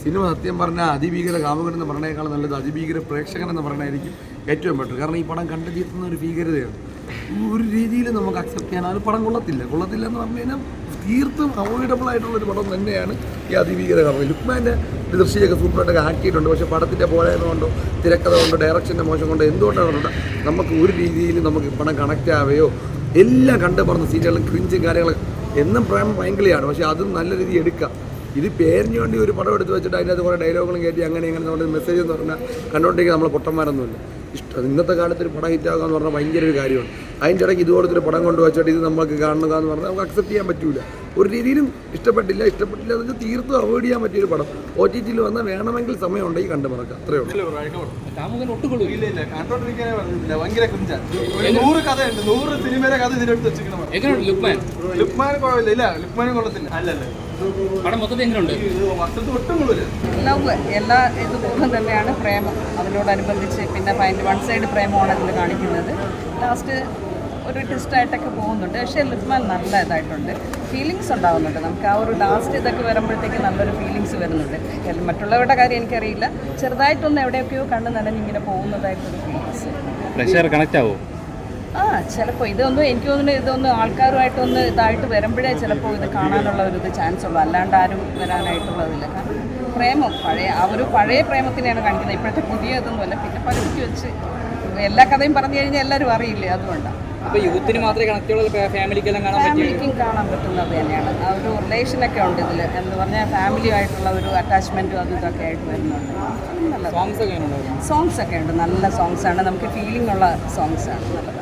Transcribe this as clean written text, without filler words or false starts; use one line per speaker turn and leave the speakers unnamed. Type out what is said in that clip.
Cinema സത്യം പറഞ്ഞാൽ അതിഭീകര കാമുകൻ എന്ന് പറഞ്ഞേക്കാൾ നല്ലത് അതിഭീകര പ്രേക്ഷകൻ എന്ന് പറഞ്ഞായിരിക്കും ഏറ്റവും ബെറ്റർ. കാരണം ഈ പടം കണ്ടു തീർത്തുന്ന ഒരു ഭീകരതയാണ്. ഒരു രീതിയിൽ നമുക്ക് അക്സെപ്റ്റ് ചെയ്യാൻ അത് പടം കൊള്ളത്തില്ല എന്ന് പറഞ്ഞു കഴിഞ്ഞാൽ തീർത്തും അവോയ്ഡബിൾ ആയിട്ടുള്ളൊരു പടം തന്നെയാണ് ഈ അതിഭീകര കാമുകൻ. ലുക്മാൻ്റെ ദൃശ്യമൊക്കെ സൂപ്പറായിട്ടൊക്കെ ആക്കിയിട്ടുണ്ട്. പക്ഷേ പടത്തിൻ്റെ പോരായ്മ തിരക്കഥ കൊണ്ടോ ഡയറക്ഷൻ്റെ മോശം കൊണ്ടോ എന്തുകൊണ്ടാണ് നമുക്ക് ഒരു രീതിയിൽ നമുക്ക് പടം കണക്റ്റ് ആവുകയോ എല്ലാം കണ്ടു പറഞ്ഞ സീനുകളും ക്രിഞ്ചും കാര്യങ്ങളൊക്കെ എന്നും പ്രേമം ഭയങ്കരയാണ്. പക്ഷേ അതും നല്ല രീതിയിൽ എടുക്കാം. ഇത് പേരിന് വേണ്ടി ഒരു പടം എടുത്ത് വെച്ചിട്ട് അതിനകത്ത് കുറേ ഡയലോഗുകളും കയറ്റി അങ്ങനെ നമ്മുടെ മെസ്സേജ് എന്ന് പറഞ്ഞാൽ കണ്ടുകൊണ്ടിരിക്കുക നമ്മൾ പൊട്ടന്മാരൊന്നുമില്ല. ഇന്നത്തെ കാലത്ത് ഒരു പടം ഹിറ്റാകുക എന്ന് പറഞ്ഞാൽ ഭയങ്കര ഒരു കാര്യമാണ്. അതിൻ്റെ ഇടയ്ക്ക് ഇതുപോലത്തെ പടം കൊണ്ട് വെച്ചിട്ട് ഇത് നമുക്ക് കാണുക എന്ന് പറഞ്ഞാൽ നമുക്ക് അക്സെപ്റ്റ് ചെയ്യാൻ പറ്റില്ല. ഒരു രീതിയിലും ഇഷ്ടപ്പെട്ടില്ല എന്ന് വെച്ചാൽ തീർത്തും അവോയ്ഡ് ചെയ്യാൻ പറ്റിയൊരു പടം. OTT വന്നാൽ വേണമെങ്കിൽ സമയമുണ്ടെങ്കിൽ കണ്ടു മറക്കാം. അത്രയേ ഉള്ളൂ.
ലവ് എല്ലാ ഇതുപോലും തന്നെയാണ് പ്രേമം. അതിനോടനുബന്ധിച്ച് പിന്നെ വൺ സൈഡ് പ്രേമമാണ് അതിൽ കാണിക്കുന്നത്. ലാസ്റ്റ് ഒരു ട്വിസ്റ്റായിട്ടൊക്കെ പോകുന്നുണ്ട്. പക്ഷേ ലുക്മാൻ നല്ല ഇതായിട്ടുണ്ട്. ഫീലിങ്സ് ഉണ്ടാകുന്നുണ്ട്. നമുക്ക് ആ ഒരു ലാസ്റ്റ് ഇതൊക്കെ വരുമ്പോഴത്തേക്ക് നല്ലൊരു ഫീലിങ്സ് വരുന്നുണ്ട്. മറ്റുള്ളവരുടെ കാര്യം എനിക്കറിയില്ല. ചെറുതായിട്ടൊന്ന് എവിടെയൊക്കെയോ കണ്ണ് നനഞ്ഞിങ്ങനെ പോകുന്നതായിട്ടൊരു ഫീലിങ്സ്.
കണക്റ്റ് ആവോ?
ചിലപ്പോൾ ഇതൊന്നും എനിക്ക് തോന്നുന്നു ഇതൊന്ന് ആൾക്കാരുമായിട്ടൊന്ന് ഇതായിട്ട് വരുമ്പോഴേ ചിലപ്പോൾ ഇത് കാണാനുള്ള ഒരു ഇത് ചാൻസ് ഉള്ളൂ. അല്ലാണ്ട് ആരും വരാനായിട്ടുള്ളതില്ല. കാരണം പ്രേമം പഴയ പ്രേമത്തിനെയാണ് കാണിക്കുന്നത്. ഇപ്പോഴത്തെ പുതിയ ഇതൊന്നുമല്ല. പിന്നെ പകുതിക്ക് വെച്ച് എല്ലാ കഥയും പറഞ്ഞു കഴിഞ്ഞാൽ എല്ലാവരും അറിയില്ലേ, അതുകൊണ്ടാണ്.
അപ്പോൾ യൂത്തിന് മാത്രമേ കണക്റ്റുള്ള ഫാമിലിക്കെല്ലാം
ഫാമിലിക്കും കാണാൻ പറ്റുന്നത് തന്നെയാണ്. ആ ഒരു റിലേഷനൊക്കെ ഉണ്ട് ഇതിൽ എന്ന് പറഞ്ഞാൽ ഫാമിലിയായിട്ടുള്ള ഒരു അറ്റാച്ച്മെൻറ്റും അതും ഇതൊക്കെ ആയിട്ട് വരുന്നുണ്ട്. നല്ല സോങ്സ് ഒക്കെ ഉണ്ട്. നല്ല സോങ്സാണ്. നമുക്ക് ഫീലിംഗ് ഉള്ള സോങ്സാണ്. നല്ല